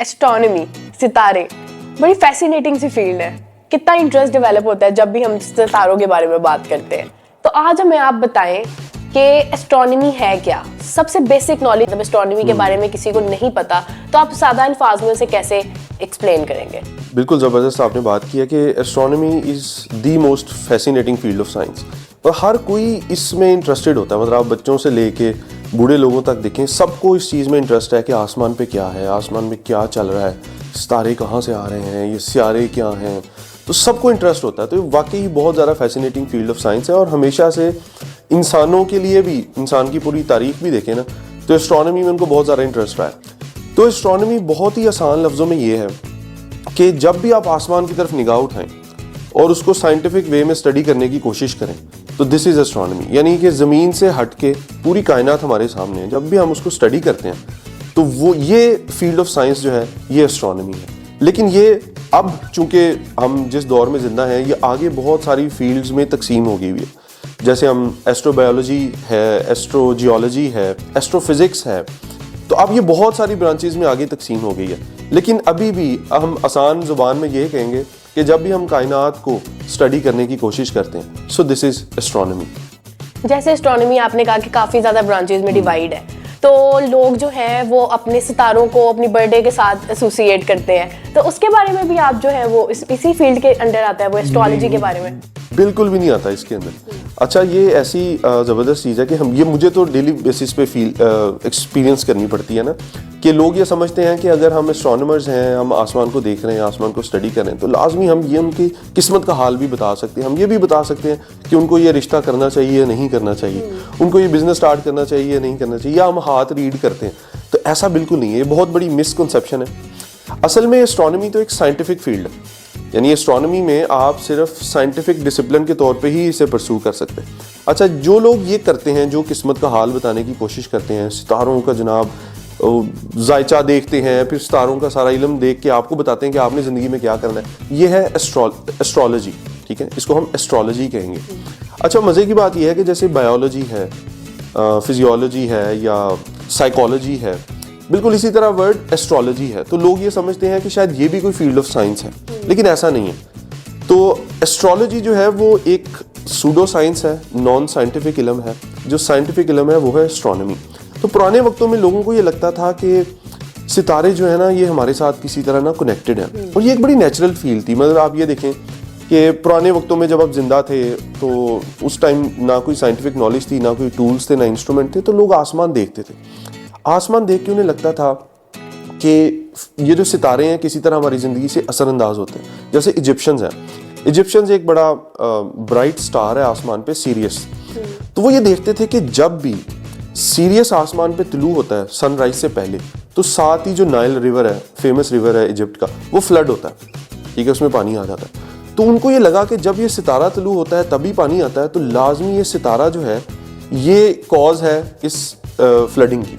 Astronomy, सितारे, बड़ी fascinating सी field है। कितना इंटरेस्ट डेवलप होता है जब भी हम सितारों के बारे में बात करते हैं। तो आज हमें आप बताएं कि एस्ट्रोनॉमी है क्या। सबसे बेसिक नॉलेज, जब एस्ट्रोनॉमी के बारे में किसी को नहीं पता तो आप सादा अल्फाज में उसे कैसे एक्सप्लेन करेंगे? बिल्कुल ज़बरदस्त आपने बात की है कि astronomy is the most fascinating field of science और हर कोई इसमें इंटरेस्टेड होता है। मतलब आप बच्चों से लेके बूढ़े लोगों तक देखें, सबको इस चीज़ में इंटरेस्ट है कि आसमान पे क्या है, आसमान में क्या चल रहा है, सितारे कहाँ से आ रहे हैं, ये सियारे क्या हैं, तो सबको इंटरेस्ट होता है। तो वाकई बहुत ज़्यादा फैसिनेटिंग फील्ड ऑफ साइंस है और हमेशा से इंसानों के लिए भी, इंसान की पूरी तारीख भी देखें ना तो एस्ट्रोनॉमी में उनको बहुत ज़्यादा इंटरेस्ट रहा है। तो एस्ट्रोनॉमी बहुत ही आसान लफ्ज़ों में ये है कि जब भी आप आसमान की तरफ निगाह उठाएं और उसको साइंटिफिक वे में स्टडी करने की कोशिश करें तो दिस इज़ एस्ट्रोनॉमी। यानी कि ज़मीन से हट के पूरी कायनात हमारे सामने है, जब भी हम उसको स्टडी करते हैं तो वो ये फील्ड ऑफ साइंस जो है ये एस्ट्रोनॉमी है। लेकिन ये अब चूंकि हम जिस दौर में ज़िंदा हैं ये आगे बहुत सारी फील्ड्स में तकसीम हो गई हुई है। जैसे हम एस्ट्रोबायोलॉजी है, एस्ट्रोजियोलॉजी है, एस्ट्रोफिज़िक्स है, तो अब ये बहुत सारी ब्रांचेज में आगे तकसीम हो गई है। लेकिन अभी भी हम आसान ज़ुबान में ये कहेंगे कि जब भी हम कायनात को स्टडी करने की कोशिश करते हैं सो दिस इज़ एस्ट्रोनॉमी। जैसे एस्ट्रोनॉमी आपने कहा कि काफ़ी ज़्यादा ब्रांचेज में डिवाइड है, तो लोग जो है वो अपने सितारों को अपनी बर्थडे के साथ एसोसिएट करते हैं, तो उसके बारे में भी आप जो है वो इसी फील्ड के अंडर आता है, वो एस्ट्रोलॉजी के बारे में? बिल्कुल भी नहीं आता इसके अंदर। अच्छा, ये ऐसी ज़बरदस्त चीज़ है कि हम ये मुझे तो डेली बेसिस पे एक्सपीरियंस करनी पड़ती है ना कि लोग ये समझते हैं कि अगर हम एस्ट्रोनॉमर्स हैं, हम आसमान को देख रहे हैं, आसमान को स्टडी कर रहे हैं तो लाजमी हम ये उनकी किस्मत का हाल भी बता सकते हैं। हम ये भी बता सकते हैं कि उनको ये रिश्ता करना चाहिए या नहीं करना चाहिए, उनको ये बिज़नेस स्टार्ट करना चाहिए या नहीं करना चाहिए, या हम हाथ रीड करते हैं। तो ऐसा बिल्कुल नहीं है, ये बहुत बड़ी मिसकंसेप्शन है। असल में एस्ट्रोनॉमी तो एक साइंटिफिक फील्ड है, यानी एस्ट्रोनॉमी में आप सिर्फ साइंटिफिक डिसिप्लिन के तौर पे ही इसे परस्यू कर सकते हैं। अच्छा, जो लोग ये करते हैं, जो किस्मत का हाल बताने की कोशिश करते हैं, सितारों का जनाब जायचा देखते हैं, फिर सितारों का सारा इल्म देख के आपको बताते हैं कि आपने ज़िंदगी में क्या करना है, ये है एस्ट्रोलॉजी। ठीक है, इसको हम एस्ट्रोलॉजी कहेंगे। अच्छा, मज़े की बात यह है कि जैसे बायोलॉजी है, फिजियोलॉजी है या साइकोलॉजी है, बिल्कुल इसी तरह वर्ड एस्ट्रोलॉजी है। तो लोग ये समझते हैं कि शायद ये भी कोई फील्ड ऑफ साइंस है, लेकिन ऐसा नहीं है। तो एस्ट्रोलॉजी जो है वो एक सूडो साइंस है, नॉन साइंटिफिक इल्म है। जो साइंटिफिक इल्म है वो है एस्ट्रोनॉमी। तो पुराने वक्तों में लोगों को ये लगता था कि सितारे जो है ना ये हमारे साथ किसी तरह ना कनेक्टेड हैं और ये एक बड़ी नेचुरल फील थी। मतलब आप ये देखें कि पुराने वक्तों में जब आप जिंदा थे तो उस टाइम ना कोई साइंटिफिक नॉलेज थी, ना कोई टूल्स थे, ना इंस्ट्रूमेंट थे, तो लोग आसमान देखते थे। आसमान देख के उन्हें लगता था कि ये जो सितारे हैं किसी तरह हमारी ज़िंदगी से असरअंदाज होते हैं। जैसे इजिप्शियंस हैं, इजिप्शियंस एक बड़ा ब्राइट स्टार है आसमान पे, सीरियस। तो वो ये देखते थे कि जब भी सीरियस आसमान पे तुलू होता है सनराइज से पहले, तो साथ ही जो नाइल रिवर है, फेमस रिवर है इजिप्ट का, वो फ्लड होता है। ठीक है, उसमें पानी आ जाता है। तो उनको ये लगा कि जब ये सितारा तुलू होता है तभी पानी आता है, तो लाजमी ये सितारा जो है ये कॉज है इस फ्लडिंग की।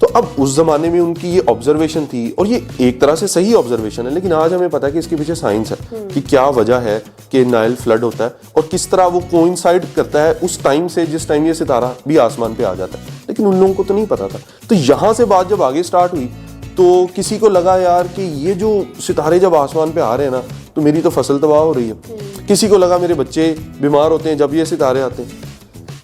तो अब उस जमाने में उनकी ये ऑब्जर्वेशन थी और ये एक तरह से सही ऑब्जर्वेशन है, लेकिन आज हमें पता है कि इसके पीछे साइंस है कि क्या वजह है कि नाइल फ्लड होता है और किस तरह वो कोइंसाइड करता है उस टाइम से जिस टाइम ये सितारा भी आसमान पे आ जाता है। लेकिन उन लोगों को तो नहीं पता था। तो यहाँ से बात जब आगे स्टार्ट हुई तो किसी को लगा यार कि ये जो सितारे जब आसमान पे आ रहे हैं ना तो मेरी तो फसल तबाह हो रही है। किसी को लगा मेरे बच्चे बीमार होते हैं जब ये सितारे आते हैं।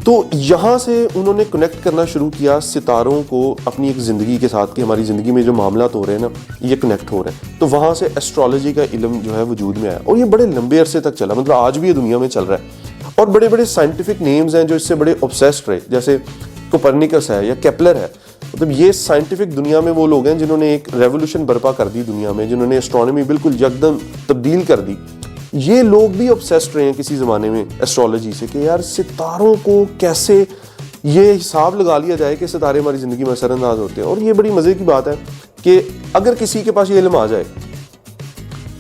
तो यहाँ से उन्होंने कनेक्ट करना शुरू किया सितारों को अपनी एक ज़िंदगी के साथ कि हमारी ज़िंदगी में जो मामला हो रहे हैं ना ये कनेक्ट हो रहे हैं। तो वहाँ से एस्ट्रोलॉजी का इल्म जो है वजूद में आया और ये बड़े लंबे अरसे तक चला। मतलब आज भी ये दुनिया में चल रहा है और बड़े बड़े साइंटिफिक नेम्स हैं जो इससे बड़े ऑब्सेस्ड रहे, जैसे कोपरनिकस है या केपलर है। मतलब ये साइंटिफिक दुनिया में वो लोग हैं जिन्होंने एक रेवोल्यूशन बर्पा कर दी दुनिया में, जिन्होंने एस्ट्रोनॉमी बिल्कुल यकदम तब्दील कर दी। ये लोग भी ऑब्सेस्ड रहे हैं किसी ज़माने में एस्ट्रोलॉजी से कि यार सितारों को कैसे ये हिसाब लगा लिया जाए कि सितारे हमारी ज़िंदगी में असरअंदाज होते हैं। और ये बड़ी मज़े की बात है कि अगर किसी के पास ये इल्म आ जाए,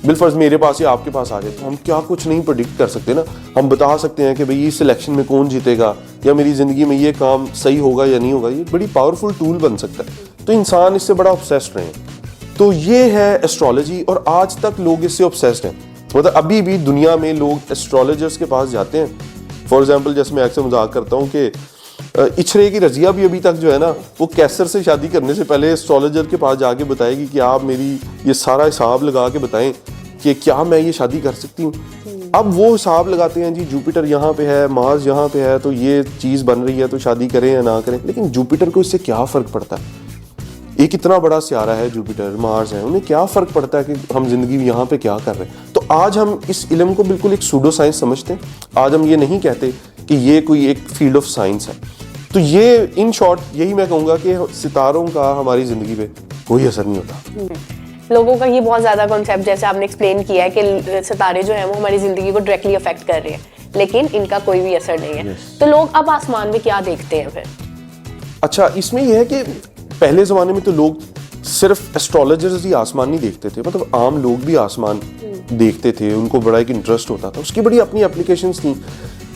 बिलफर्ज मेरे पास या आपके पास आ जाए, तो हम क्या कुछ नहीं प्रेडिक्ट कर सकते ना। हम बता सकते हैं कि भाई इस सिलेक्शन में कौन जीतेगा या मेरी ज़िंदगी में ये काम सही होगा या नहीं होगा। ये बड़ी पावरफुल टूल बन सकता है। तो इंसान इससे बड़ा ऑब्सेस्ड रहे हैं। तो ये है एस्ट्रोलॉजी और आज तक लोग इससे ऑब्सेस्ड हैं। मतलब अभी भी दुनिया में लोग एस्ट्रोलॉजर्स के पास जाते हैं। फॉर एग्जांपल जैसे मैं अक्सर मजाक करता हूँ कि इछरे की रजिया भी अभी तक जो है ना वो कैसर से शादी करने से पहले एस्ट्रोलॉजर के पास जाके बताएगी कि आप मेरी ये सारा हिसाब लगा के बताएं कि क्या मैं ये शादी कर सकती हूँ। अब वो हिसाब लगाते हैं जी जुपिटर यहाँ पे है, मार्स यहाँ पे है, तो ये चीज़ बन रही है तो शादी करें या ना करें। लेकिन जुपिटर को इससे क्या फ़र्क पड़ता है? एक इतना बड़ा सियारा है जुपिटर, मार्स है, उन्हें क्या फ़र्क पड़ता है कि हम जिंदगी में यहाँ पे क्या कर रहे हैं। तो आज हम इस इल्म को बिल्कुल एक सूडो साइंस समझते हैं। आज हम ये नहीं कहते कि ये कोई एक फील्ड ऑफ साइंस है। तो ये इन शॉर्ट यही मैं कहूँगा कि सितारों का हमारी ज़िंदगी पे कोई असर नहीं होता। लोगों का ये बहुत ज़्यादा कॉन्सेप्ट, जैसे आपने एक्सप्लेन किया है कि सितारे जो हैं वो हमारी ज़िंदगी को डायरेक्टली अफेक्ट कर रहे हैं, लेकिन इनका कोई भी असर नहीं है। तो लोग अब आसमान में क्या देखते हैं फिर? अच्छा, इसमें यह है कि पहले ज़माने में तो लोग सिर्फ एस्ट्रोलॉजर्स ही आसमान नहीं देखते थे, मतलब आम लोग भी आसमान देखते थे, उनको बड़ा एक इंटरेस्ट होता था। उसकी बड़ी अपनी एप्लीकेशंस थी।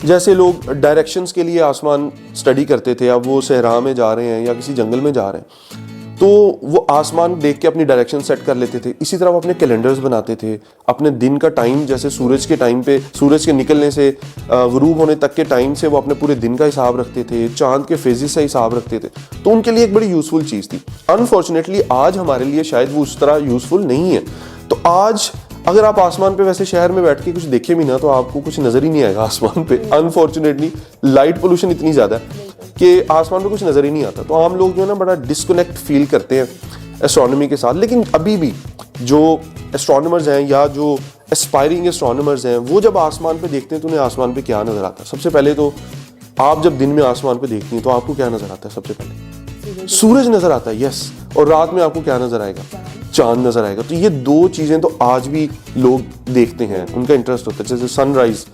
जैसे लोग डायरेक्शंस के लिए आसमान स्टडी करते थे, अब वो सहरा में जा रहे हैं या किसी जंगल में जा रहे हैं तो वो आसमान देख के अपनी डायरेक्शन सेट कर लेते थे। इसी तरह वो अपने कैलेंडर्स बनाते थे, अपने दिन का टाइम, जैसे सूरज के टाइम पे, सूरज के निकलने से गुरूब होने तक के टाइम से वो अपने पूरे दिन का हिसाब रखते थे, चांद के फेजेस से हिसाब रखते थे। तो उनके लिए एक बड़ी यूजफुल चीज़ थी। अनफॉर्चुनेटली आज हमारे लिए शायद वो उस तरह यूजफुल नहीं है। तो आज अगर आप आसमान पे वैसे शहर में बैठ के कुछ देखे भी ना तो आपको कुछ नजर ही नहीं आएगा आसमान पे। अनफॉर्चुनेटली लाइट पोल्यूशन इतनी ज़्यादा है कि आसमान पे कुछ नजर ही नहीं आता। तो आम लोग जो है ना बड़ा डिस्कनेक्ट फील करते हैं एस्ट्रोनॉमी के साथ। लेकिन अभी भी जो एस्ट्रोनॉमर्स हैं या जो एस्पायरिंग एस्ट्रोनॉमर्स हैं वो जब आसमान पे देखते हैं तो उन्हें आसमान पे क्या नजर आता है? सबसे पहले तो आप जब दिन में आसमान पे देखती हैं तो आपको क्या नजर आता है? सबसे पहले सूरज नजर आता है, यस। और रात में आपको क्या नजर आएगा? चांद नजर आएगा। तो ये दो चीजें तो आज भी लोग देखते हैं, उनका इंटरेस्ट होता है। जैसे सनराइज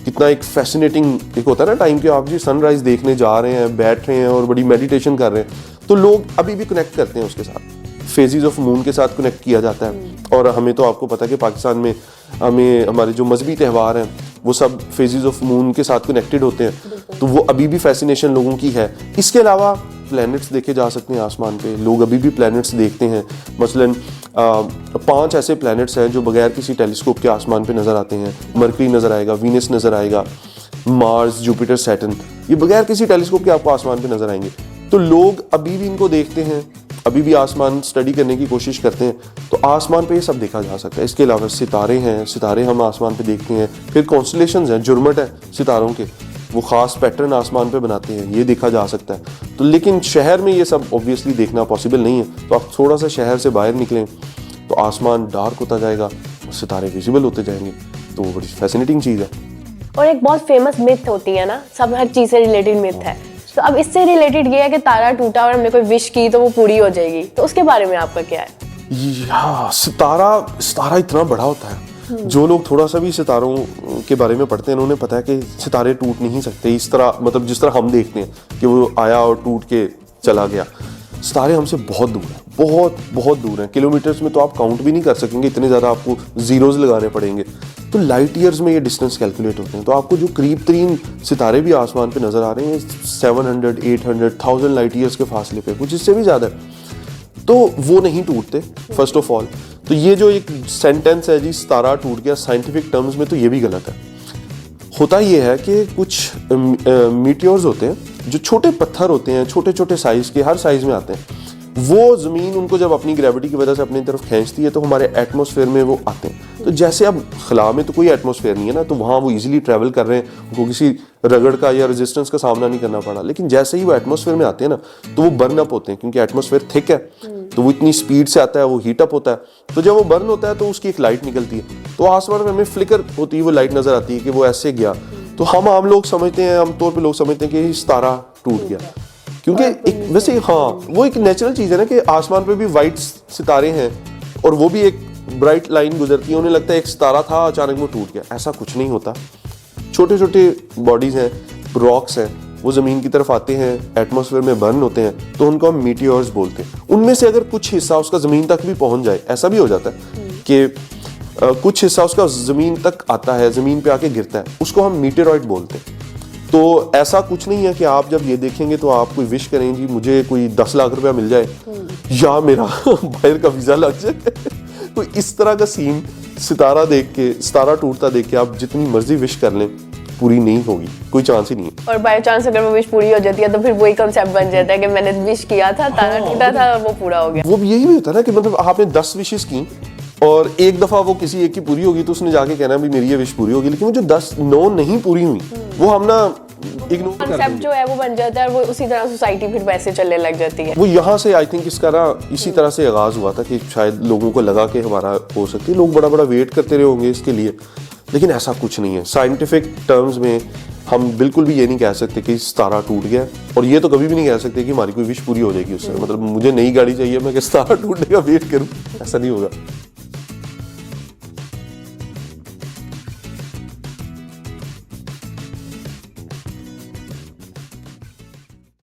कितना एक फैसिनेटिंग एक होता है ना टाइम के, आप जी सनराइज देखने जा रहे हैं, बैठ रहे हैं और बड़ी मेडिटेशन कर रहे हैं, तो लोग अभी भी कनेक्ट करते हैं उसके साथ। फेजेस ऑफ मून के साथ कनेक्ट किया जाता है। और हमें तो आपको पता है कि पाकिस्तान में हमें हमारे जो मजहबी त्यौहार हैं वो सब फेजेस ऑफ मून के साथ कनेक्टेड होते हैं, तो वो अभी भी फैसिनेशन लोगों की है। इसके अलावा प्लैनेट्स देखे जा सकते हैं आसमान पे, लोग अभी भी प्लैनेट्स देखते हैं। मसलन 5 ऐसे प्लैनेट्स हैं जो बगैर किसी टेलीस्कोप के आसमान पे नज़र आते हैं। मरकरी नज़र आएगा, वीनस नज़र आएगा, मार्स, जुपिटर, सैटर्न, ये बगैर किसी टेलीस्कोप के आपको आसमान पे नज़र आएंगे। तो लोग अभी भी इनको देखते हैं, अभी भी आसमान स्टडी करने की कोशिश करते हैं। तो आसमान पे ये सब देखा जा सकता है। इसके अलावा सितारे हैं, सितारे हम आसमान पे देखते हैं। फिर कॉन्स्टलेशंस हैं, जुर्मट है सितारों के, वो ख़ास पैटर्न आसमान पे बनाते हैं, ये देखा जा सकता है। तो लेकिन शहर में ये सब ऑब्वियसली देखना पॉसिबल नहीं है। तो आप थोड़ा सा शहर से बाहर निकलें तो आसमान डार्क होता जाएगा, सितारे विजिबल होते जाएंगे। तो वो बड़ी फैसिनेटिंग चीज़ है। और एक बहुत फेमस मिथ होती है ना, सब हर चीज़ से रिलेटेड मिथ है। तो अब इससे रिलेटेड ये है कि तारा टूटा और हमने कोई विश की तो वो पूरी हो जाएगी, तो उसके बारे में आपका क्या है? हाँ, सितारा इतना बड़ा होता है। जो लोग थोड़ा सा भी सितारों के बारे में पढ़ते हैं उन्हें पता है कि सितारे टूट नहीं सकते इस तरह, मतलब जिस तरह हम देखते हैं कि वो आया और टूट के चला गया। सितारे हमसे बहुत दूर हैं, बहुत बहुत दूर हैं। किलोमीटर्स में तो आप काउंट भी नहीं कर सकेंगे, इतने ज़्यादा आपको जीरोज लगाने पड़ेंगे। तो लाइट ईयर्स में ये डिस्टेंस कैलकुलेट होते हैं। तो आपको जो करीब तरीन सितारे भी आसमान पे नज़र आ रहे हैं 700, 800, 1000 लाइट ईयर्स के फासले पे, कुछ इससे भी ज़्यादा है, तो वो नहीं टूटते फर्स्ट ऑफ ऑल। तो ये जो एक सेंटेंस है जी सितारा टूट गया, साइंटिफिक टर्म्स में तो ये भी गलत है। होता ये है कि कुछ मीटियोर्स होते हैं जो छोटे पत्थर होते हैं, छोटे छोटे साइज के, हर साइज में आते हैं। वो ज़मीन उनको जब अपनी ग्रेविटी की वजह से अपनी तरफ खींचती है तो हमारे एटमॉस्फेयर में वो आते हैं। तो जैसे अब खला में तो कोई एटमॉस्फेयर नहीं है ना, तो वहाँ वो इजीली ट्रैवल कर रहे हैं, उनको किसी रगड़ का या रेजिस्टेंस का सामना नहीं करना पड़ा। लेकिन जैसे ही वो एटमॉस्फेयर में आते हैं ना तो वो बर्न अप होते हैं, क्योंकि एटमॉस्फेयर थिक है तो वो इतनी स्पीड से आता है, वो हीट अप होता है। तो जब वो बर्न होता है तो उसकी एक लाइट निकलती है, तो आसमान में हमें फ्लिकर होती है, वो लाइट नजर आती है कि वो ऐसे गया। तो हम आम लोग समझते हैं, आमतौर पर लोग समझते हैं कि सितारा टूट गया, क्योंकि एक वैसे हाँ वो एक नेचुरल चीज़ है ना कि आसमान पे भी वाइट सितारे हैं और वो भी एक ब्राइट लाइन गुजरती है, उन्हें लगता है एक सितारा था अचानक वो टूट गया। ऐसा कुछ नहीं होता। छोटे छोटे बॉडीज़ हैं, रॉक्स हैं, वो ज़मीन की तरफ आते हैं, एटमॉस्फेयर में बर्न होते हैं, तो उनको हम मीटियोर्स बोलते हैं। उनमें से अगर कुछ हिस्सा उसका ज़मीन तक भी पहुँच जाए, ऐसा भी हो जाता है कि कुछ हिस्सा उसका ज़मीन तक आता है, ज़मीन पे आके गिरता है, उसको हम मीटेरॉइड बोलते हैं। तो ऐसा कुछ नहीं है कि आप जब ये देखेंगे तो आप कोई विश करें जी मुझे कोई 10 लाख रुपया मिल जाए या मेरा बाहर का वीज़ा लग जाए। तो इस तरह का सीन सितारा देख के, सितारा टूटता देख के आप जितनी मर्जी विश कर लें पूरी नहीं होगी, कोई चांस ही नहीं है। और बाय चांस अगर वो विश पूरी हो जाती है तो फिर वही कंसेप्ट बन जाता है कि मैंने विश किया था, तारा टूटा था और वो पूरा हो गया। वो भी यही भी होता है ना कि मतलब आपने 10 विशेस की और एक दफा वो किसी एक की पूरी होगी तो उसने जाके कहना भी मेरी ये विश पूरी होगी, लेकिन वो जो 9 नहीं पूरी हुई वो हम ना इग्नोर कर कंसेप्ट देंगे। जो है वो बन जाता है और वो उसी तरह सोसाइटी फिर वैसे चलने लग जाती है। वो यहाँ से आई थिंक इसका ना इसी तरह से आगाज हुआ था कि शायद लोगों को लगा कि हमारा हो सकती है, लोग बड़ा बड़ा वेट करते रहे होंगे इसके लिए, लेकिन ऐसा कुछ नहीं है। साइंटिफिक टर्म्स में हम बिल्कुल भी ये नहीं कह सकते कि सितारा टूट गया, और ये तो कभी भी नहीं कह सकते कि हमारी कोई विश पूरी हो जाएगी उससे। मतलब मुझे नई गाड़ी चाहिए, मैं कि सितारा टूटने का वेट करूँ, ऐसा नहीं होगा।